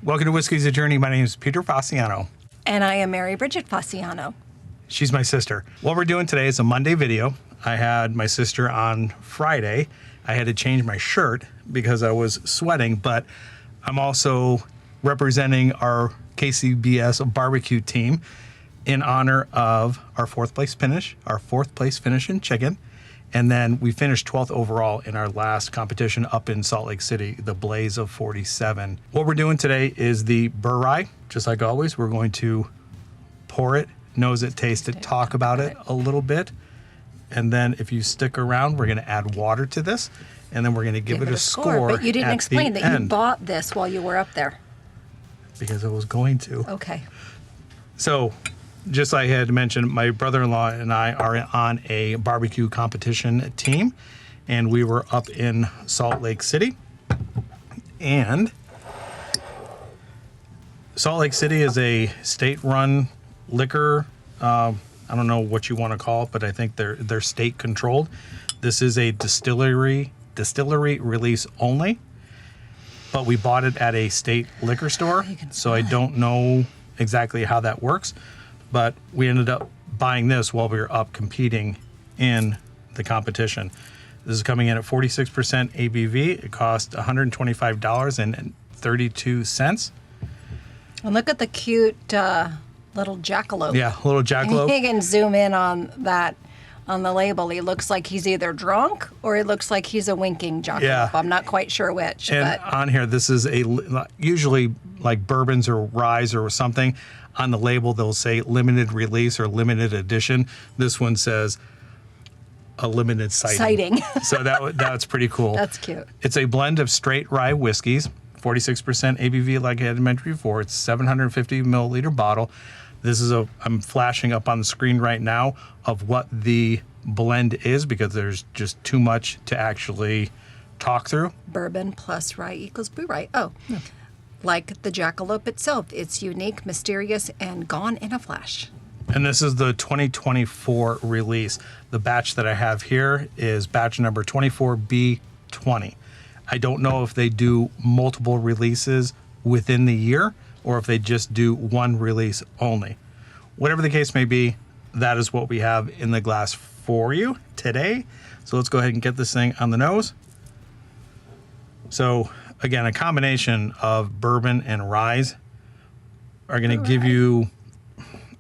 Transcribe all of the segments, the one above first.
Welcome to Whiskey's a Journey. My name is Peter Fasciano. And I am Mary Bridget Fasciano. She's my sister. What we're doing today is a Monday video. I had my sister on Friday. I had to change my shirt because I was sweating, but I'm also representing our KCBS barbecue team in honor of our fourth place finish in chicken. And then we finished 12th overall in our last competition up in Salt Lake City, the Blaze of 47. What we're doing today is the Bourye. Just like always, we're going to pour it, nose it, taste it, talk about it a little bit. And then if you stick around, we're going to add water to this, and then we're going to give it a score. But you didn't explain that you bought this while you were up there. Because I was going to. Okay. So, just like I had mentioned, my brother-in-law and I are on a barbecue competition team, and we were up in Salt Lake City. And Salt Lake City is a state-run liquor. I don't know what you want to call it, but I think they're state-controlled. This is a distillery release only, but we bought it at a state liquor store, so I don't know exactly how that works. But we ended up buying this while we were up competing in the competition. This is coming in at 46% ABV. It cost $125.32. And look at the cute little jackalope. Yeah, little jackalope. You can zoom in on that on the label. He looks like he's either drunk or he looks like he's a winking jackalope. Yeah. I'm not quite sure which. And on here, this is usually like bourbons or ryes or something. On the label, they'll say limited release or limited edition. This one says a limited sighting. So that's pretty cool. That's cute. It's a blend of straight rye whiskeys, 46% ABV, like I had mentioned before. It's 750 milliliter bottle. This is I'm flashing up on the screen right now of what the blend is because there's just too much to actually talk through. Bourbon plus rye equals Bourye. Oh. Yeah. Like the jackalope itself, it's unique, mysterious, and gone in a flash. And this is the 2024 release. The batch that I have here is batch number 24B20. I don't know if they do multiple releases within the year or if they just do one release only. Whatever the case may be, that is what we have in the glass for you today. So let's go ahead and get this thing on the nose. So again, a combination of bourbon and rye are going to give you,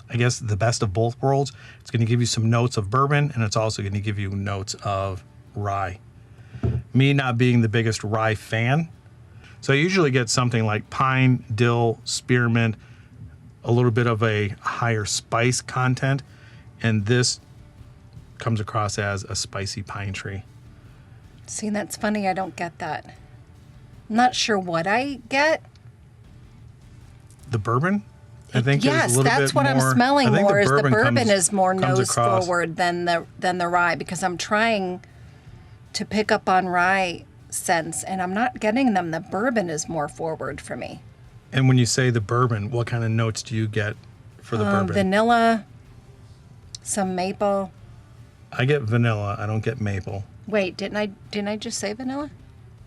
I guess, the best of both worlds. It's going to give you some notes of bourbon, and it's also going to give you notes of rye. Me not being the biggest rye fan, so I usually get something like pine, dill, spearmint, a little bit of a higher spice content, and this comes across as a spicy pine tree. See, that's funny. I don't get that. I'm not sure what I get. The bourbon, I think, yes, is a little that's bit what more, I'm smelling more. Is the bourbon is more nose across forward than the rye, because I'm trying to pick up on rye scents and I'm not getting them. The bourbon is more forward for me. And when you say the bourbon, what kind of notes do you get for the bourbon? Vanilla, some maple. I get vanilla. I don't get maple. Wait, didn't I just say vanilla?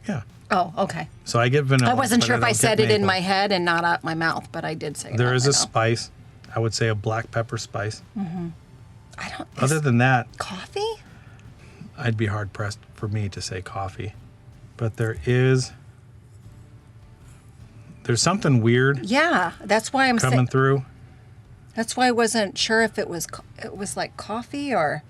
Yeah. Oh, okay. So I get vanilla. I wasn't sure if I said it in maple. my head and not out my mouth, but I did say There that is right a now. spice. I would say a black pepper spice. Mm-hmm. Other than that, coffee? I'd be hard pressed for me to say coffee. But there's something weird. Yeah, that's why I'm coming through. That's why I wasn't sure if it was like coffee or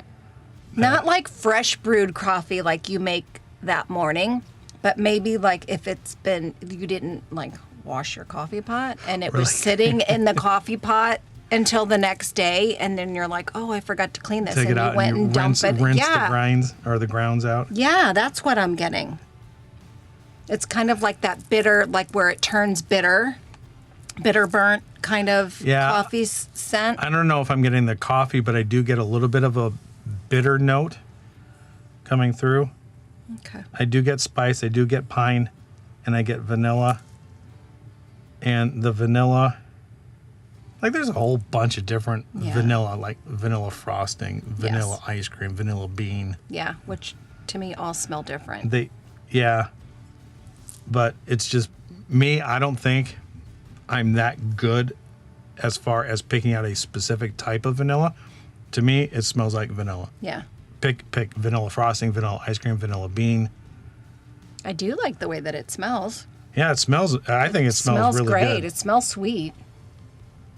not like fresh brewed coffee like you make that morning, but maybe like if you didn't like wash your coffee pot and it was sitting in the coffee pot until the next day, and then you're like, oh, I forgot to clean this. Take it out went and rinse dumped it. the grinds or the grounds out. Yeah, that's what I'm getting. It's kind of like that bitter, like where it turns bitter burnt kind of coffee scent. I don't know if I'm getting the coffee, but I do get a little bit of a bitter note coming through. Okay. I do get spice, I do get pine, and I get vanilla. And the vanilla, like there's a whole bunch of different vanilla, like vanilla frosting, vanilla ice cream, vanilla bean. Yeah, which to me all smell different. But it's just me, I don't think I'm that good as far as picking out a specific type of vanilla. To me, it smells like vanilla. Yeah. Pick vanilla frosting, vanilla ice cream, vanilla bean. I do like the way that it smells. Yeah, it smells. I think it smells really great. good. It smells sweet.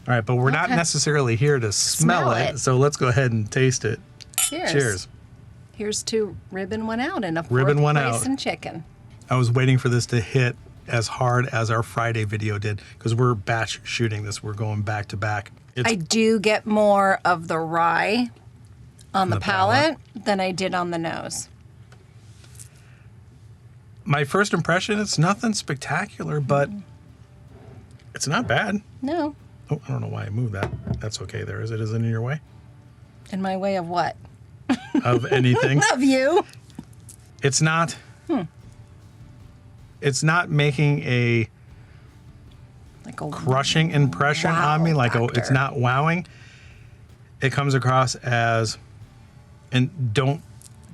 All right, but we're not necessarily here to smell it, so let's go ahead and taste it. Cheers. Cheers. Here's to ribbon one out and a Ribbon one place out. and chicken. I was waiting for this to hit as hard as our Friday video did because we're batch shooting this. We're going back to back. I do get more of the rye on the palate than I did on the nose. My first impression, it's nothing spectacular, but it's not bad. No. Oh, I don't know why I moved that. That's okay there. Is it in your way? In my way of what? Of anything. Of you. It's not. It's not making a Like a crushing impression on me. Like it's not wowing. It comes across as, and don't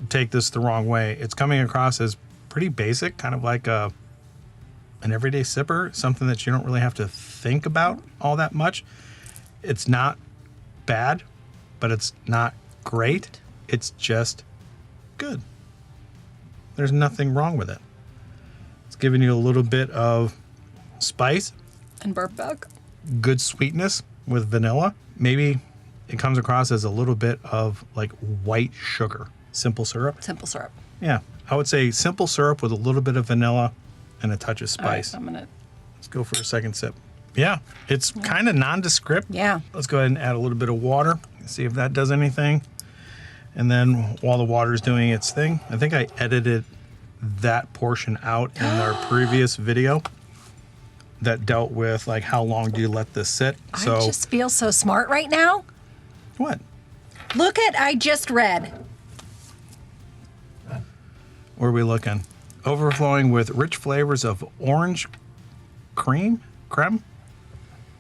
take this the wrong way, it's coming across as pretty basic, kind of like an everyday sipper, something that you don't really have to think about all that much. It's not bad, but it's not great. It's just good. There's nothing wrong with it. It's giving you a little bit of spice, and bourbon. good sweetness with vanilla. Maybe it comes across as a little bit of like white sugar, simple syrup. Simple syrup. Yeah, I would say simple syrup with a little bit of vanilla and a touch of spice. All right, I'm gonna. Let's go for a second sip. Yeah, it's kind of nondescript. Yeah. Let's go ahead and add a little bit of water, see if that does anything. And then while the water is doing its thing, I think I edited that portion out in our previous video that dealt with like how long do you let this sit. I just feel so smart right now. What? Look at, I just read. Where are we looking? Overflowing with rich flavors of orange creme,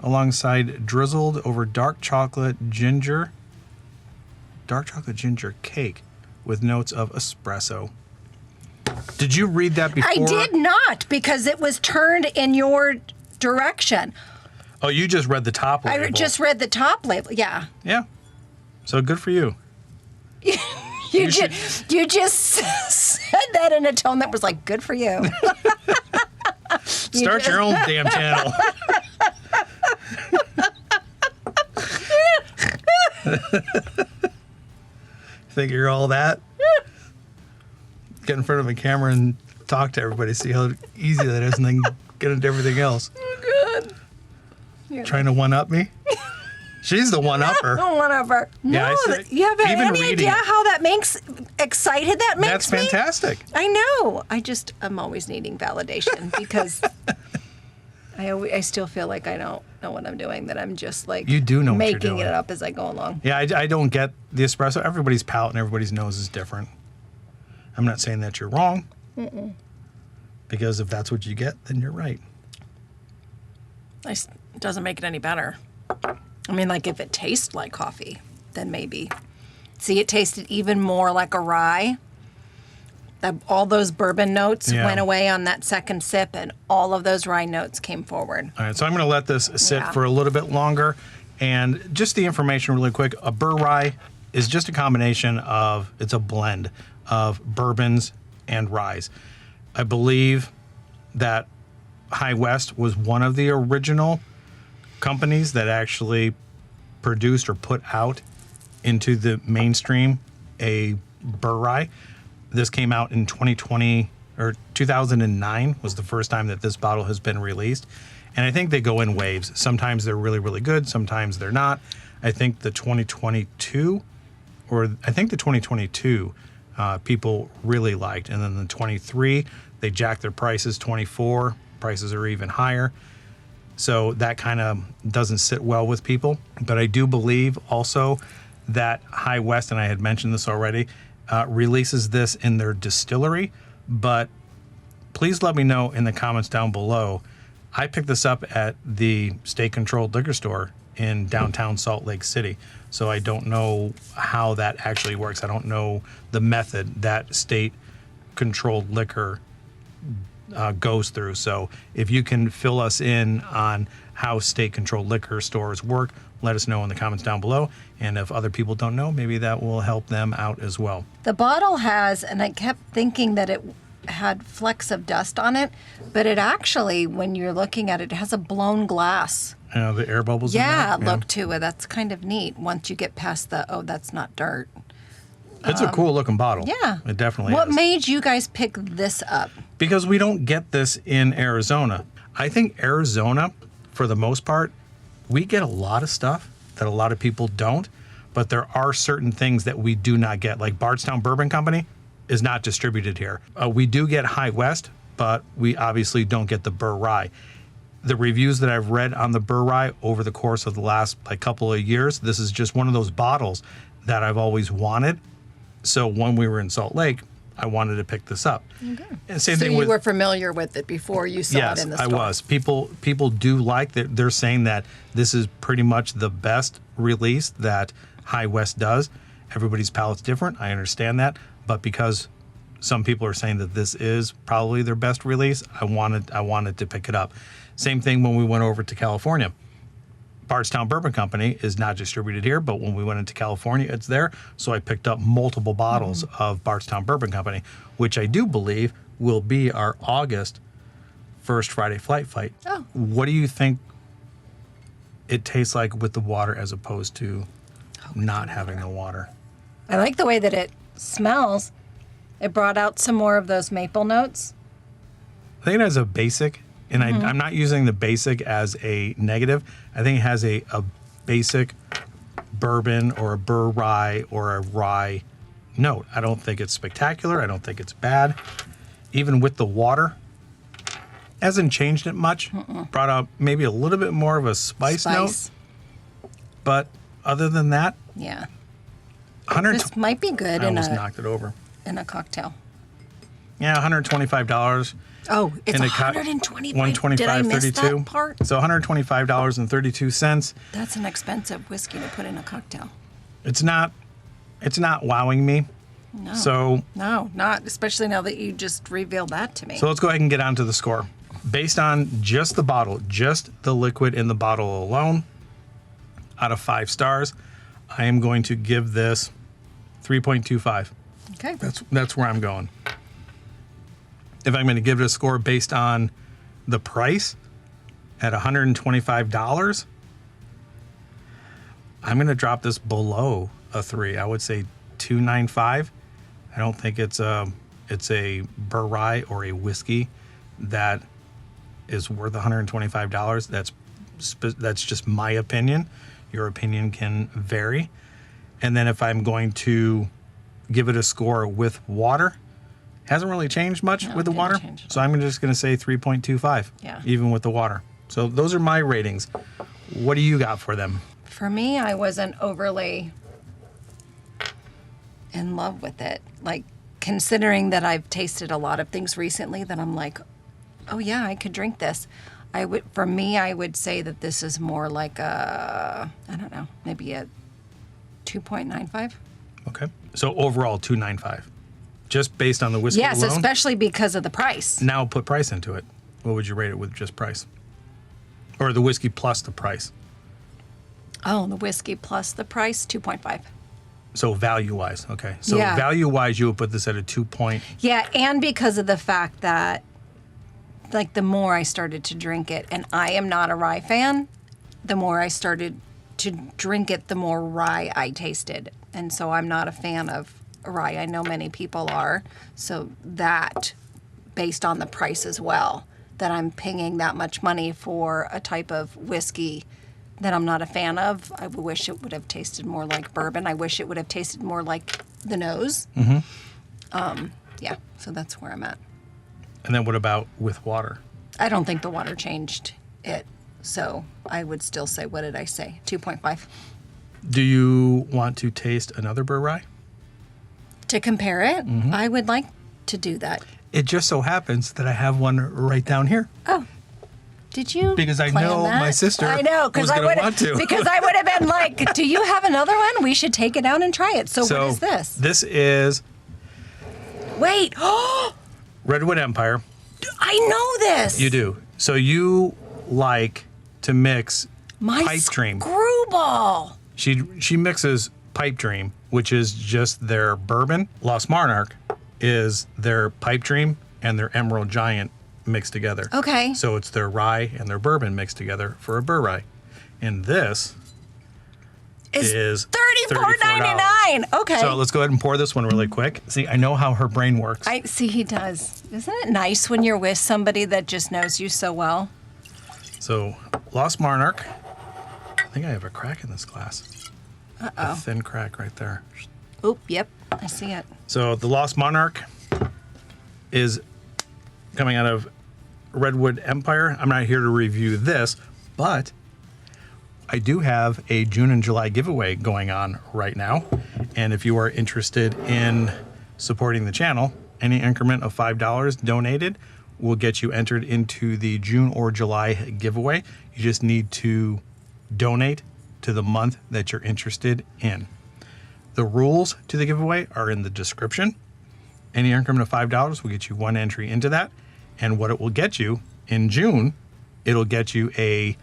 alongside drizzled over dark chocolate ginger cake with notes of espresso. Did you read that before? I did not, because it was turned in your direction. Oh, you just read the top label. I just read the top label. Yeah. Yeah. So good for you. You just said that in a tone that was like, good for you. Start your own damn channel. Think you're all that? Get in front of a camera and talk to everybody, see how easy that is, and then get into everything else. Oh, good. Trying to one-up me? She's the one-upper. Whatever. Yeah, No, you have any idea how that makes excited that makes That's me? fantastic. I know. I'm always needing validation because I still feel like I don't know what I'm doing, that I'm just like You do know what you're making doing. it up as I go along. Yeah, I don't get the espresso. Everybody's palate and everybody's nose is different. I'm not saying that you're wrong. Because if that's what you get, then you're right. It doesn't make it any better. I mean, like if it tastes like coffee, then maybe. See, it tasted even more like a rye. All those bourbon notes went away on that second sip, and all of those rye notes came forward. All right, so I'm going to let this sit for a little bit longer. And just the information really quick, a Bourye rye is just a combination of, it's a blend of bourbons and ryes. I believe that High West was one of the original companies that actually produced or put out into the mainstream a Bourye rye. This came out in 2020 or 2009 was the first time that this bottle has been released. And I think they go in waves. Sometimes they're really, really good. Sometimes they're not. I think the 2022 people really liked. And then the 23, they jacked their prices. 24, prices are even higher. So that kind of doesn't sit well with people. But I do believe also that High West, and I had mentioned this already, releases this in their distillery. But please let me know in the comments down below. I picked this up at the state-controlled liquor store in downtown Salt Lake City. So I don't know how that actually works. I don't know the method that state-controlled liquor goes through. So if you can fill us in on how state-controlled liquor stores work, let us know in the comments down below. And if other people don't know, maybe that will help them out as well. The bottle has, and I kept thinking that it had flecks of dust on it, but it actually, when you're looking at it, it has a blown glass. The air bubbles Yeah, in there? look to it. That's kind of neat once you get past the, oh, that's not dirt. It's a cool looking bottle. Yeah. It definitely What is. made you guys pick this up? Because we don't get this in Arizona. I think Arizona, for the most part, we get a lot of stuff that a lot of people don't, but there are certain things that we do not get. Like Bardstown Bourbon Company is not distributed here. We do get High West, but we obviously don't get the Bourye. The reviews that I've read on the Bourye over the course of the last couple of years, this is just one of those bottles that I've always wanted. So when we were in Salt Lake, I wanted to pick this up. Okay. And same So thing you with, were familiar with it before you saw yes, it in the store? I was. People do like that. They're saying that this is pretty much the best release that High West does. Everybody's palate's different. I understand that, but because some people are saying that this is probably their best release, I wanted to pick it up. Same thing when we went over to California. Bardstown Bourbon Company is not distributed here, but when we went into California, it's there. So I picked up multiple bottles of Bardstown Bourbon Company, which I do believe will be our August First Friday Flight Fight. Oh. What do you think it tastes like with the water as opposed to not having the water? I like the way that it smells. It brought out some more of those maple notes. I think it has a basic, and I'm not using the basic as a negative. I think it has a basic bourbon or a Bourye or a rye note. I don't think it's spectacular. I don't think it's bad. Even with the water, hasn't changed it much. Brought out maybe a little bit more of a spice note. But other than that, Yeah. 100. This might be good I in almost a knocked it over. cocktail. Yeah, $125. Oh, it's in a $125. Did I miss 32. that part? So $125.32. That's an expensive whiskey to put in a cocktail. It's not wowing me. No. So No, not especially now that you just revealed that to me. let's go ahead and get on to the score. Based on just the bottle, just the liquid in the bottle alone, out of 5 stars, I am going to give this 3.25. Okay. That's where I'm going. If I'm going to give it a score based on the price at $125, I'm going to drop this below a 3. I would say 2.95. I don't think it's a Bourye or a whiskey that is worth $125. That's just my opinion. Your opinion can vary. And then if I'm going to give it a score with water, hasn't really changed much with the didn't water. change at So I'm just going to say 3.25. Yeah. Even with the water. So those are my ratings. What do you got for them? For me, I wasn't overly in love with it. Like, considering that I've tasted a lot of things recently that I'm like, oh yeah, I could drink this. I would say that this is more like I don't know, maybe a 2.95. Okay. So overall 2.95. Just based on the whiskey Yes, alone? especially because of the price. Now put price into it. What would you rate it with just price? Or the whiskey plus the price? Oh, the whiskey plus the price, 2.5. So value-wise, okay. So Yeah. value-wise, you would put this at a 2 point. Yeah, and because of the fact that, like, the more I started to drink it, and I am not a rye fan, the more I started to drink it, the more rye I tasted. And so I'm not a fan of rye. I know many people are. So that, based on the price as well, that I'm paying that much money for a type of whiskey that I'm not a fan of. I wish it would have tasted more like bourbon. I wish it would have tasted more like the nose. Yeah, so that's where I'm at. And then what about with water? I don't think the water changed it. So I would still say, what did I say? 2.5. Do you want to taste another Bourye? To compare it, I would like to do that. It just so happens that I have one right down here. Oh, did you? Because I plan know that? my sister I know, was I gonna would want to. because I would have been like, "Do you have another one? We should take it down and try it." So what is this? This is Wait, Redwood Empire. I know this. You do. So you like to mix My Pipe Dream. screwball. She mixes Pipe Dream, which is just their bourbon. Lost Monarch is their Pipe Dream and their Emerald Giant mixed together. Okay. So it's their rye and their bourbon mixed together for a Bourye. And this is $34.99. Okay. So let's go ahead and pour this one really quick. See, I know how her brain works. I see he does. Isn't it nice when you're with somebody that just knows you so well? So Lost Monarch. I think I have a crack in this glass. Uh-oh. A thin crack right there. Oop, yep. I see it. So the Lost Monarch is coming out of Redwood Empire. I'm not here to review this, but I do have a June and July giveaway going on right now. And if you are interested in supporting the channel, any increment of $5 donated will get you entered into the June or July giveaway. You just need to donate to the month that you're interested in. The rules to the giveaway are in the description. Any increment of $5 will get you one entry into that. And what it will get you in June, it'll get you a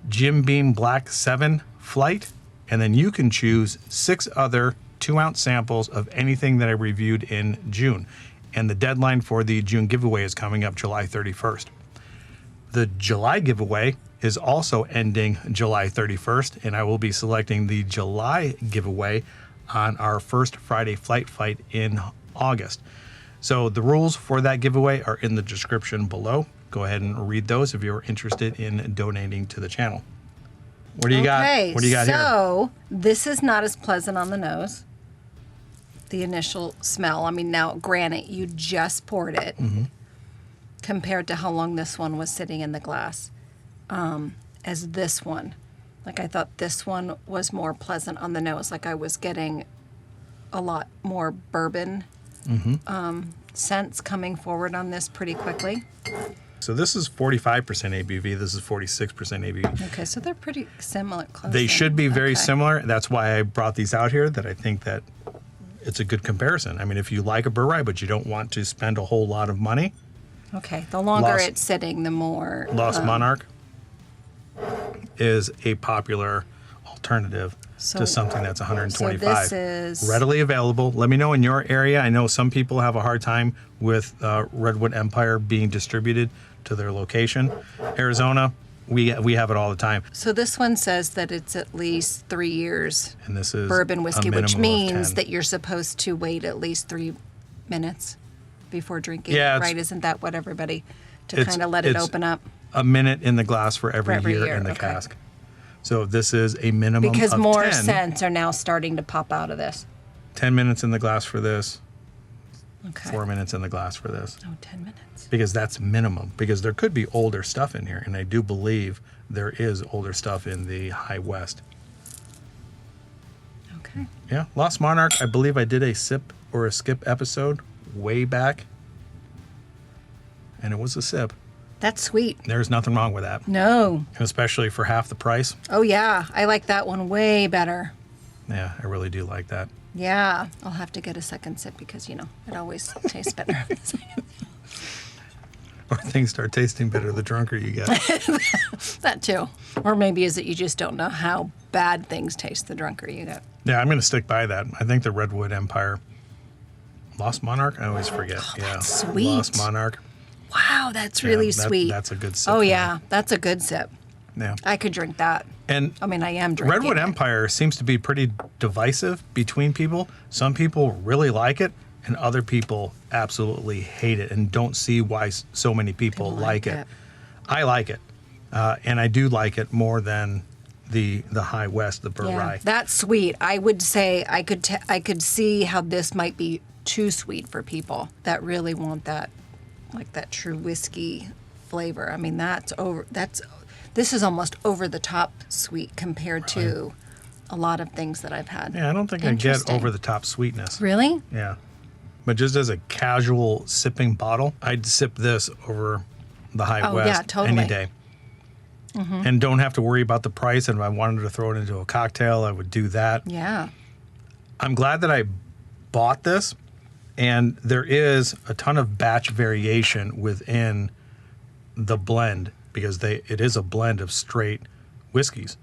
Jim Beam Black 7 flight. And then you can choose 6 other 2-ounce samples of anything that I reviewed in June. And the deadline for the June giveaway is coming up July 31st. The July giveaway is also ending July 31st, and I will be selecting the July giveaway on our first Friday flight fight in August. So the rules for that giveaway are in the description below. Go ahead and read those if you're interested in donating to the channel. What do you got? What do you got here? So this is not as pleasant on the nose. The initial smell. I mean, now, granted, you just poured it compared to how long this one was sitting in the glass. As this one. Like, I thought this one was more pleasant on the nose. Like, I was getting a lot more bourbon scents coming forward on this pretty quickly. So this is 45% ABV. This is 46% ABV. Okay, so they're pretty similar. Close They should be very Okay. similar. That's why I brought these out here, that I think that it's a good comparison. I mean, if you like a Bourye, but you don't want to spend a whole lot of money, Okay, the longer Lost- it's sitting, the more... Lost Monarch is a popular alternative to something that's 125. So this is... Readily available. Let me know in your area. I know some people have a hard time with Redwood Empire being distributed to their location. Arizona, we have it all the time. So this one says that it's at least 3 years And this is bourbon a whiskey, which minimum of means 10. that you're supposed to wait at least 3 minutes before drinking, Yeah, right? Isn't that what everybody, to it's- kind of let it it's open up? a minute in the glass for every, every year, year, in the okay. cask. So this is a minimum Because of more 10. scents are now starting to pop out of this. 10 minutes in the glass for this, Okay. 4 minutes in the glass for this. Oh, 10 minutes. Because that's minimum. Because there could be older stuff in here, and I do believe there is older stuff in the High West. Okay. Yeah, Lost Monarch, I believe I did a sip or a skip episode way back, and it was a sip. That's sweet. There's nothing wrong with that, No. especially for half the price. Oh, yeah. I like that one way better. Yeah, I really do like that. Yeah. I'll have to get a second sip because, it always tastes better. Or things start tasting better the drunker you get. That too. Or maybe is it you just don't know how bad things taste the drunker you get. Yeah, I'm going to stick by that. I think the Redwood Empire. Lost Monarch? I always forget. Yeah. that's sweet. Lost Monarch. Wow, that's really Yeah, sweet. That's a good sip. Oh, for me. yeah. That's a good sip. Yeah. I could drink that. And I mean, I am drinking Redwood it. Empire seems to be pretty divisive between people. Some people really like it, and other people absolutely hate it and don't see why so many people like it. I like it, and I do like it more than the High West, the Bourye. Yeah, that's sweet. I would say I could see how this might be too sweet for people that really want that, like that true whiskey flavor. I mean, this is almost over the top sweet compared to a lot of things that I've had. Yeah, I don't think I get Interesting. over the top sweetness. Really? Yeah. But just as a casual sipping bottle, I'd sip this over the High Oh, West yeah, totally. any day. And don't have to worry about the price. And if I wanted to throw it into a cocktail, I would do that. Yeah. I'm glad that I bought this And there is a ton of batch variation within the blend because it is a blend of straight whiskeys,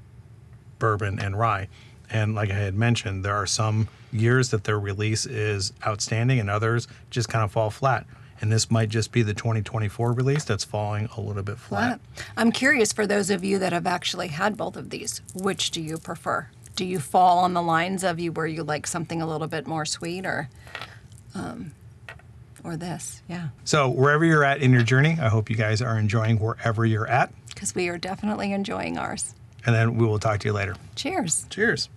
bourbon and rye. And like I had mentioned, there are some years that their release is outstanding and others just kind of fall flat. And this might just be the 2024 release that's falling a little bit flat. I'm curious, for those of you that have actually had both of these, which do you prefer? Do you fall on the lines of where you like something a little bit more sweet, or this? Yeah. So wherever you're at in your journey, I hope you guys are enjoying wherever you're at. Because we are definitely enjoying ours. And then we will talk to you later. Cheers. Cheers.